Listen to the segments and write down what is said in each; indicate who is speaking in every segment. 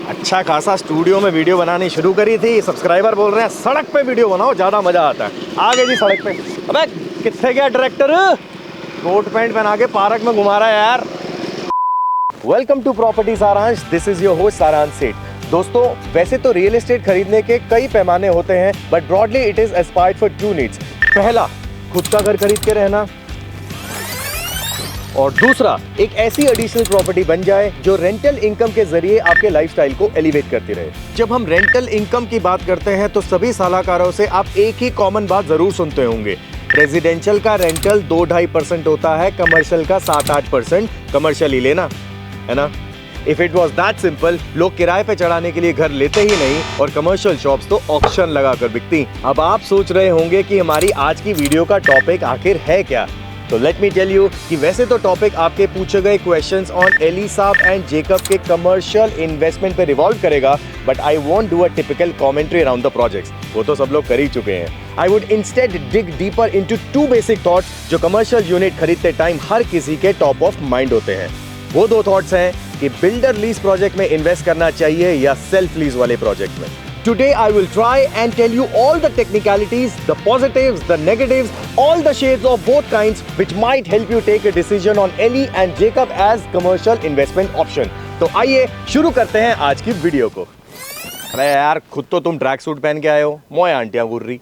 Speaker 1: अच्छा खासा स्टूडियो में वीडियो बनानी शुरू करी थी, सब्सक्राइबर बोल रहे हैं सड़क पे वीडियो बनाओ, ज़्यादा मज़ा आता है। आगे जी सड़क पे। अबे कितने गया डायरेक्टर, कोट पैंट पहना के पार्क में घुमा रहा है यार। वेलकम टू प्रॉपर्टी सारांश, दिस इज योर होस्ट सारांश सेठ। दोस्तों, वैसे तो रियल एस्टेट खरीदने के कई पैमाने होते हैं, but broadly it is aspired for two needs. पहला, खुद का घर खरीद के रहना, और दूसरा, एक ऐसी एडिशनल प्रॉपर्टी बन जाए जो रेंटल इनकम के जरिए आपके लाइफस्टाइल को एलिवेट करती रहे। जब हम रेंटल इनकम की बात करते हैं तो सभी सलाहकारों से आप एक ही कॉमन बात जरूर सुनते होंगे, रेजिडेंशियल का रेंटल 2-2.5% होता है, कमर्शियल का 7-8%। कमर्शियल ही लेना है ना। If it was that simple, लोग किराए पे चढ़ाने के लिए घर लेते ही नहीं और कमर्शियल शॉप्स तो ऑक्शन लगाकर बिकती। अब आप सोच रहे होंगे कि हमारी आज की वीडियो का टॉपिक आखिर है क्या, तो लेट मी टेल यू कि वैसे तो टॉपिक आपके पूछे गए क्वेश्चंस ऑन एलिसाब एंड जेकब के कमर्शियल इन्वेस्टमेंट पे रिवॉल्व करेगा, but I won't do a typical commentary around the projects, वो तो सब लोग कर ही चुके हैं। I would instead dig deeper into 2 basic thoughts जो कमर्शियल यूनिट खरीदते टाइम हर किसी के टॉप ऑफ माइंड होते हैं। वो 2 थॉट्स हैं कि बिल्डर लीज प्रोजेक्ट में इन्वेस्ट करना चाहिए या सेल्फ लीज वाले प्रोजेक्ट में। Today I will try and tell you all the technicalities, the positives, the negatives, all the shades of both kinds which might help you take a decision on Ellie and Jacob as commercial investment option. तो आइए शुरू करते हैं आज की video को। अरे यार, खुद तो तुम ट्रैक सूट पहन के आए हो, मोए आंटियां घूर रही।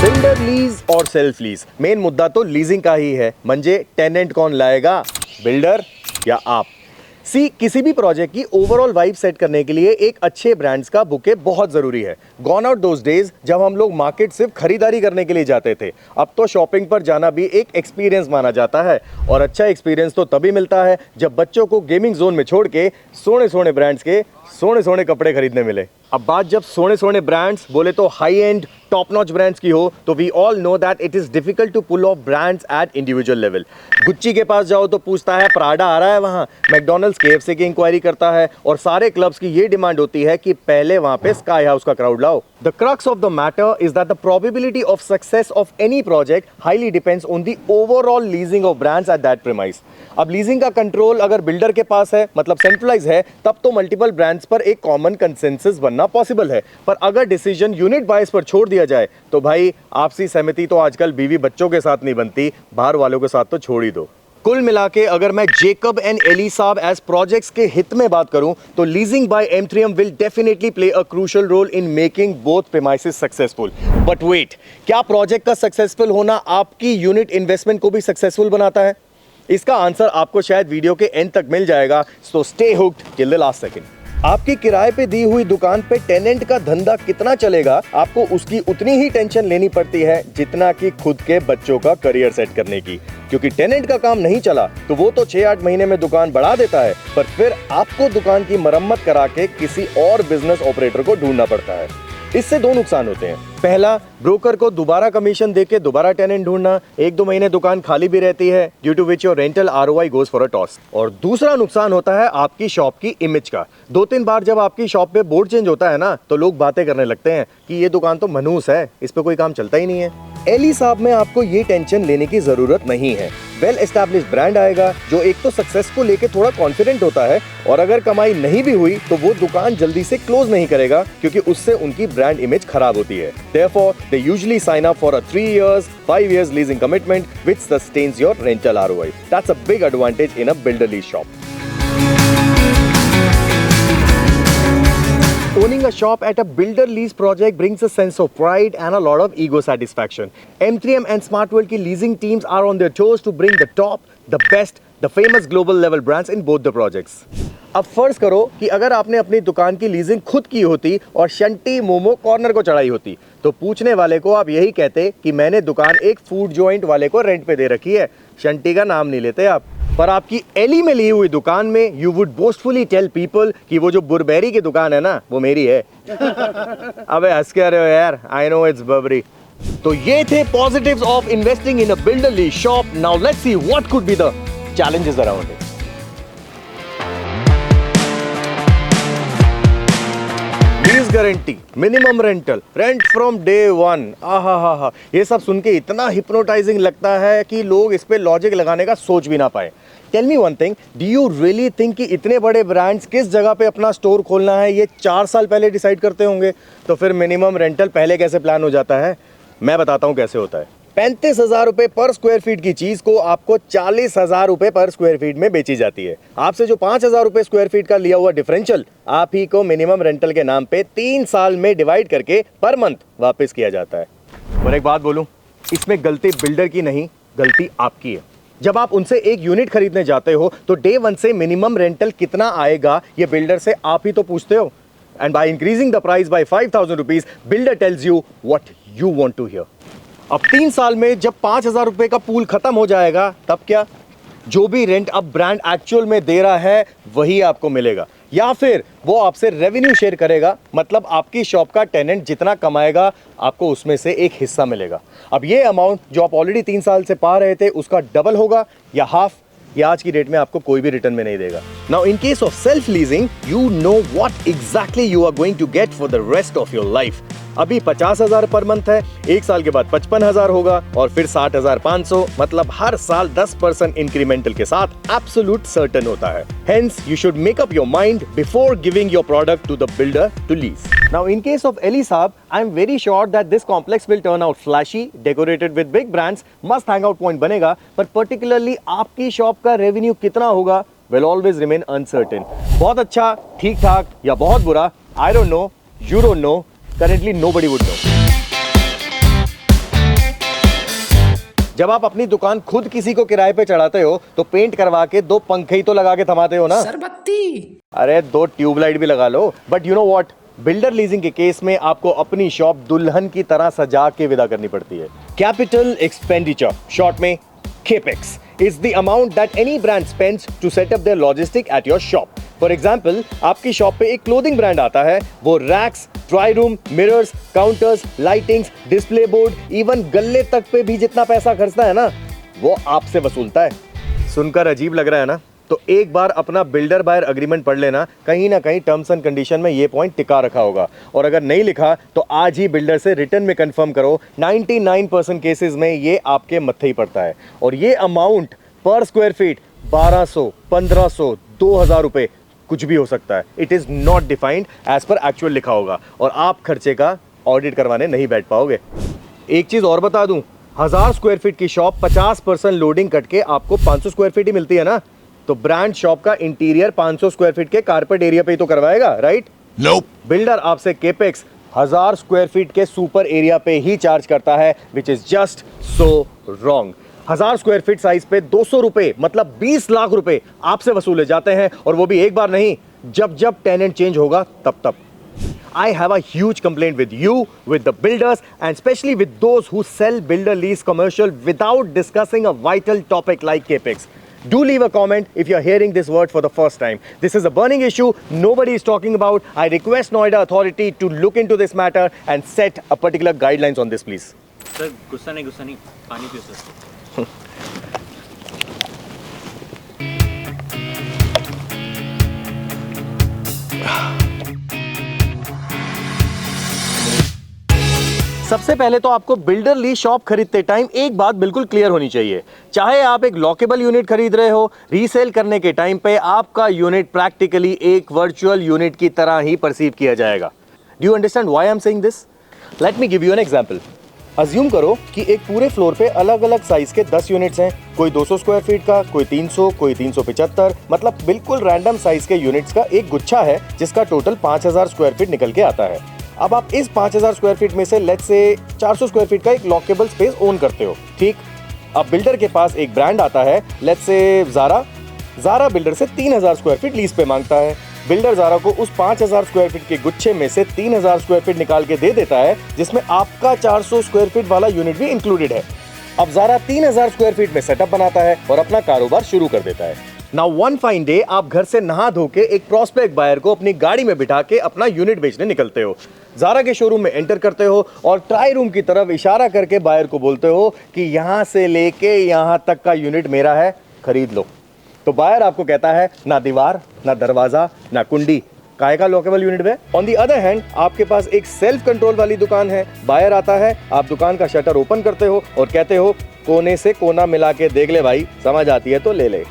Speaker 1: बिल्डर लीज और सेल्फ लीज, मेन मुद्दा तो लीजिंग का ही है। म्हणजे टेनेंट कौन लाएगा, बिल्डर या आप। किसी भी प्रोजेक्ट की ओवरऑल वाइब सेट करने के लिए एक अच्छे ब्रांड्स का बुके बहुत जरूरी है। गॉन आउट दोज डेज जब हम लोग मार्केट सिर्फ खरीदारी करने के लिए जाते थे। अब तो शॉपिंग पर जाना भी एक एक्सपीरियंस माना जाता है, और अच्छा एक्सपीरियंस तो तभी मिलता है जब बच्चों को गेमिंग जोन में छोड़ के सोने सोने ब्रांड्स के सोने सोने कपड़े खरीदने मिले। अब बात जब सोने सोने ब्रांड्स बोले तो high end top notch brands की हो, तो we all know that it is difficult to pull off brands at individual level. Gucci के पास जाओ तो पूछता है प्राडा आ रहा है वहां, मैकडॉनल्ड्स KFC की इंक्वायरी करता है, और सारे क्लब्स की ये डिमांड होती है कि पहले वहां पे स्काई हाउस का क्राउड लाओ। The crux of the matter is that the probability of success of any project highly depends on the overall leasing of brands at that premise. अब लीजिंग का कंट्रोल अगर बिल्डर के पास है, मतलब centralise है, तब तो मल्टीपल ब्रांड्स पर एक कॉमन कंसेंसस बनना पॉसिबल है। पर अगर डिसीजन यूनिट बायस पर छोड़ दिया जाए तो भाई आपसी सहमति तो आजकल बीवी बच्चों के साथ नहीं बनती, बाहर वालों के साथ तो छोड़ ही दो। कुल मिला के अगर मैं जेकब एंड एलिसाब एज प्रोजेक्ट्स के हित में बात करूं तो लीजिंग बाय एमथ्रीएम will definitely play a crucial role in making both premises successful. But wait, क्या प्रोजेक्ट का सक्सेसफुल होना आपकी यूनिट इन्वेस्टमेंट को भी सक्सेसफुल बनाता है? इसका आंसर आपको शायद वीडियो के एंड तक मिल जाएगा, so stay hooked till the last second. आपकी किराए पे दी हुई दुकान पे टेनेंट का धंधा कितना चलेगा, आपको उसकी उतनी ही टेंशन लेनी पड़ती है जितना कि खुद के बच्चों का करियर सेट करने की। क्योंकि टेनेंट का काम नहीं चला तो वो तो 6-8 महीने में दुकान बढ़ा देता है, पर फिर आपको दुकान की मरम्मत करा के किसी और बिजनेस ऑपरेटर को ढूंढना पड़ता है। इससे 2 नुकसान होते हैं। पहला, ब्रोकर को दोबारा कमीशन देके दोबारा टेनेंट ढूंढना, 1-2 महीने दुकान खाली भी रहती है, due to which your rental ROI goes for a toss. और दूसरा नुकसान होता है आपकी शॉप की इमेज का। 2-3 बार जब आपकी शॉप पे बोर्ड चेंज होता है ना, तो लोग बातें करने लगते हैं कि ये दुकान तो मनहूस है, इस पे कोई काम चलता ही नहीं है। एलिसाब में आपको ये टेंशन लेने की जरूरत नहीं है। वेल एस्टैब्लिश्ड ब्रांड आएगा जो एक तो सक्सेस को लेके थोड़ा कॉन्फिडेंट होता है, और अगर कमाई नहीं भी हुई तो वो दुकान जल्दी से क्लोज नहीं करेगा, क्योंकि उससे उनकी ब्रांड इमेज खराब होती है। Therefore, they usually sign up for a 3 years, 5 years leasing commitment which sustains your rental ROI. That's a big advantage in a builder lease shop. Owning a shop at a builder lease project brings a sense of pride and a lot of ego satisfaction. M3M and Smart World की leasing teams are on their toes to bring the top, the best, the famous global level brands in both the projects. अब फर्ज करो कि अगर आपने अपनी दुकान की लीजिंग खुद की होती और शंटी मोमो कॉर्नर को चढ़ाई होती, तो पूछने वाले को आप यही कहते कि मैंने दुकान एक फूड जॉइंट वाले को रेंट पे दे रखी है, शंटी का नाम नहीं लेते आप। पर आपकी एली में ली हुई दुकान में यू वुड बोस्टफुली टेल पीपल कि वो जो बुरबेरी की दुकान है ना, वो मेरी है। अबे हंस के रहे हो यार, आई नो इट्स बबरी। तो ये थे positives of investing in a builder lease shop. Now let's see what could be the challenges around it. Guarantee, minimum rental, rent from day one. आहा, ये सब सुन के इतना हिप्नोटाइजिंग लगता है कि लोग इस पे लॉजिक लगाने का सोच भी ना पाए। Tell me one thing, do you really think कि इतने बड़े ब्रांड्स किस जगह पे अपना स्टोर खोलना है ये 4 साल पहले डिसाइड करते होंगे? तो फिर मिनिमम रेंटल पहले कैसे प्लान हो जाता है? मैं बताता हूँ कैसे होता है। 35,000 रुपए पर स्क्वायर फीट की चीज को आपको 40,000 रुपए पर स्क्वायर फीट में बेची जाती है। आपसे जो 5,000 रुपए स्क्वायर फीट का लिया हुआ डिफरेंशियल आप ही को मिनिमम रेंटल के नाम पे 3 साल में डिवाइड करके पर मंथ वापस किया जाता है। और एक बात बोलूं, इसमें गलती बिल्डर की नहीं, गलती आपकी है। जब आप उनसे एक यूनिट खरीदने जाते हो तो डे वन से मिनिमम रेंटल कितना आएगा ये बिल्डर से आप ही तो पूछते हो। And by increasing the price by 5,000 rupees builder tells you what you want to hear. अब 3 साल में जब 5,000 रुपए का पूल खत्म हो जाएगा तब क्या? जो भी रेंट अब ब्रांड एक्चुअल में दे रहा है वही आपको मिलेगा, या फिर वो आपसे रेवेन्यू शेयर करेगा। मतलब आपकी शॉप का टेनेंट जितना कमाएगा आपको उसमें से एक हिस्सा मिलेगा। अब ये अमाउंट जो आप ऑलरेडी 3 साल से पा रहे थे उसका डबल होगा या हाफ, या आज की डेट में आपको कोई भी रिटर्न में नहीं देगा। Now in case of self leasing you know what exactly you are going to get for the rest of your life. अभी 50,000 पर मंथ है, 1 साल के बाद 55,000 होगा और फिर 60,500, मतलब हर साल 10% इंक्रीमेंटल के साथ एब्सोल्यूट सर्टेन होता है। Hence, you should make up your mind before giving your product to the builder to lease. Now, in case of Elisab, I am very sure that this complex will turn out flashy, decorated with big brands, must hangout point बनेगा, पर particularly आपकी shop का revenue कितना होगा will always remain uncertain. बहुत अच्छा, ठीक ठाक या बहुत बुरा, I don't know, you don't know. Currently nobody would know. जब आप अपनी दुकान खुद किसी को किराए पे चढ़ाते हो तो पेंट करवा के 2 पंखे ही तो लगा के थमाते हो ना। सरबत्ती, अरे 2 ट्यूबलाइट भी लगा लो। But you know what, builder leasing के केस में आपको अपनी शॉप दुल्हन की तरह सजा के विदा करनी पड़ती है। कैपिटल एक्सपेंडिचर, शॉर्ट में capex, is the amount that any brand spends to set up their logistic at your shop. For example, आपकी शॉप पे एक क्लोथिंग ब्रांड आता है, वो racks, try room, mirrors, counters, lightings, display board, even गल्ले तक पे भी जितना पैसा खर्चता है ना वो आपसे वसूलता है। सुनकर अजीब लग रहा है ना? तो एक बार अपना बिल्डर बायर अग्रीमेंट पढ़ लेना, कहीं ना कहीं टर्म्स एंड कंडीशन में ये पॉइंट टिका रखा होगा। और अगर नहीं लिखा तो आज ही बिल्डर से रिटर्न में कंफर्म करो। 99% केसेस में ये आपके मत्थे ही पड़ता है। और ये अमाउंट पर स्क्वायर फीट 1200, 1500, 2000 रुपए कुछ भी हो सकता है। It is not defined as per actual लिखा होगा और आप खर्चे का ऑडिट करवाने नहीं बैठ पाओगे। एक चीज और बता दूं, 1000 स्क्वायर फीट की शॉप 50% लोडिंग कट के आपको 500 स्क्वायर फीट ही मिलती है ना, तो ब्रांड शॉप का इंटीरियर 500 स्क्वायर फीट के कारपेट एरिया पे ही तो करवाएगा, राइट? नोप। बिल्डर आपसे केपेक्स 1000 स्क्वायर फीट के सुपर एरिया पे ही चार्ज करता है, which is just so wrong. 1000 square feet size पे 200 रुपए मतलब 20 लाख रुपए आपसे वसूले जाते हैं, और वो भी एक बार नहीं, जब जब टेनेंट चेंज होगा तब तब। I have a huge complaint with you, with the builders, and especially with those who sell builder lease commercial without discussing a vital topic like capex. Do leave a comment if you're hearing this word for the first time. This is a burning issue nobody is talking about. I request Noida authority to look into this matter and set a particular guidelines on this, please.
Speaker 2: Sir, गुस्सा नहीं, पानी पियो sir.
Speaker 1: सबसे पहले तो आपको builder lease shop खरीदते time एक बात बिल्कुल क्लियर होनी चाहिए। चाहे आप एक लॉकेबल यूनिट खरीद रहे हो, रीसेल करने के टाइम पे आपका यूनिट प्रैक्टिकली एक वर्चुअल यूनिट की तरह ही परसीव किया जाएगा। Do you understand why I am saying this? Let me give you an example. Assume करो कि एक पूरे फ्लोर पे अलग अलग साइज के 10 यूनिट्स हैं, कोई 200 स्क्वायर फीट का, कोई 300, कोई 375, मतलब बिल्कुल रैंडम साइज के यूनिट्स का एक गुच्छा है जिसका टोटल 5000 स्क्वायर फीट निकल के आता है। अब आप इस 5000 स्क्वायर फीट में से लेट्स से 400 स्क्वायर फीट का एक लॉकेबल स्पेस ओन करते हो, ठीक? अब बिल्डर के पास एक ब्रांड आता है, लेट्स से ज़ारा बिल्डर से 3000 स्क्वायर फीट लीज पे मांगता है। बिल्डर ज़ारा को उस 5000 स्क्वायर फीट के गुच्छे में से 3000 स्क्वायर फीट निकाल के दे देता है, जिसमें आपका 400 स्क्वायर फीट वाला यूनिट भी इंक्लूडेड है। अब ज़ारा 3000 स्क्वायर फीट में सेटअप बनाता है और अपना कारोबार शुरू कर देता है। नाउ वन फाइन डे आप घर से नहा धो के एक प्रॉस्पेक्ट बायर को अपनी गाड़ी में बिठा के अपना यूनिट बेचने निकलते हो। ज़ारा के शोरूम में एंटर करते हो और ट्राई रूम की तरफ इशारा करके बायर को बोलते हो कि यहाँ से लेके यहाँ तक का यूनिट मेरा है, खरीद लो। तो बायर आपको कहता है ना दीवार, ना दरवाजा, ना कुंडी, काय का लॉकेबल यूनिट है। ऑन दी अदर हैंड आपके पास एक सेल्फ कंट्रोल वाली दुकान है, बायर आता है, आप दुकान का शटर ओपन करते हो और कहते हो कोने से कोना मिला के देख ले भाई, समझ आती है तो ले ले।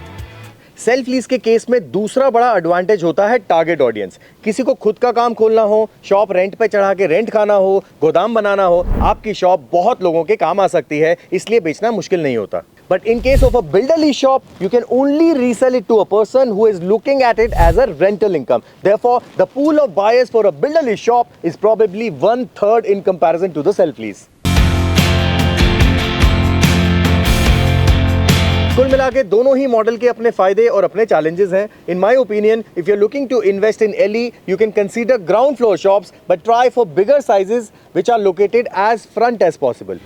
Speaker 1: सेल्फ लीज के केस में दूसरा बड़ा एडवांटेज होता है टारगेट ऑडियंस। किसी को खुद का काम खोलना हो, शॉप रेंट पे चढ़ा के रेंट खाना हो, गोदाम बनाना हो, आपकी शॉप बहुत लोगों के काम आ सकती है, इसलिए बेचना मुश्किल नहीं होता। But in case of a builder lease shop, you can only resell it to a person who is looking at it as a rental income. Therefore, the pool of buyers for a builder lease shop is probably 1/3 in comparison to the self lease. कुल मिला के दोनों ही model के अपने फायदे और अपने challenges हैं। In my opinion, if you are looking to invest in L E, you can consider ground floor shops, but try for bigger sizes which are located as front as possible.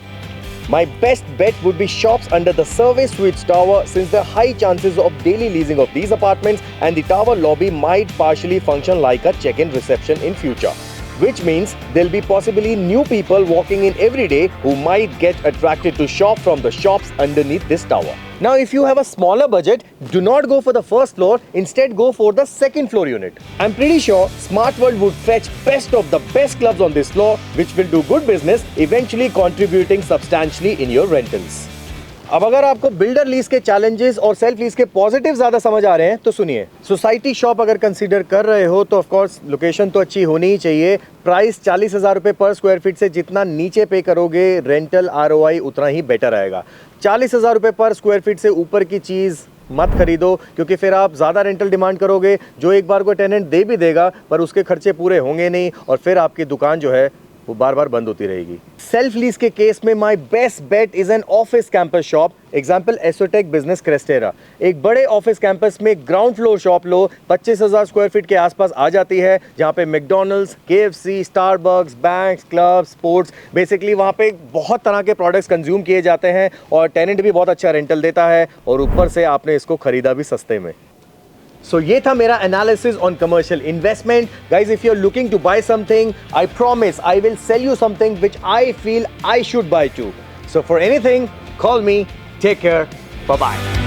Speaker 1: My best bet would be shops under the service suites tower, since there are high chances of daily leasing of these apartments and the tower lobby might partially function like a check-in reception in future. Which means there'll be possibly new people walking in every day who might get attracted to shop from the shops underneath this tower. Now, if you have a smaller budget, do not go for the first floor, instead go for the second floor unit. I'm pretty sure Smart World would fetch best of the best clubs on this floor, which will do good business, eventually contributing substantially in your rentals. अब अगर आपको builder lease के challenges और self lease के positive ज्यादा समझ आ रहे हैं तो सुनिए। सोसाइटी शॉप अगर कंसीडर कर रहे हो तो ऑफ कोर्स लोकेशन तो अच्छी होनी ही चाहिए। प्राइस 40,000 रुपये पर स्क्वायर फीट से जितना नीचे पे करोगे, रेंटल ROI उतना ही बेटर आएगा। 40,000 रुपये पर स्क्वायर फीट से ऊपर की चीज़ मत खरीदो, क्योंकि फिर आप ज़्यादा रेंटल डिमांड करोगे, जो एक बार कोई टेनेंट दे भी देगा पर उसके खर्चे पूरे होंगे नहीं और फिर आपकी दुकान जो है वो बार बार बंद होती रहेगी। सेल्फ लीज के केस में my best bet is an office campus shop. Example Assotech Business Cresterra. एक बड़े ऑफिस कैंपस में ग्राउंड फ्लोर शॉप लो, 25,000 स्क्वायर फीट के आसपास आ जाती है, जहाँ पे McDonald's, KFC, Starbucks, banks, club, sports, basically वहाँ पे बहुत तरह के प्रोडक्ट्स कंज्यूम किए जाते हैं और टेनेंट भी बहुत अच्छा रेंटल देता है और ऊपर से आपने इसको खरीदा भी सस्ते में। So ये था मेरा analysis on commercial investment. Guys, if you're looking to buy something, I promise I will sell you something which I feel I should buy too. So for anything, call me. Take care. Bye-bye.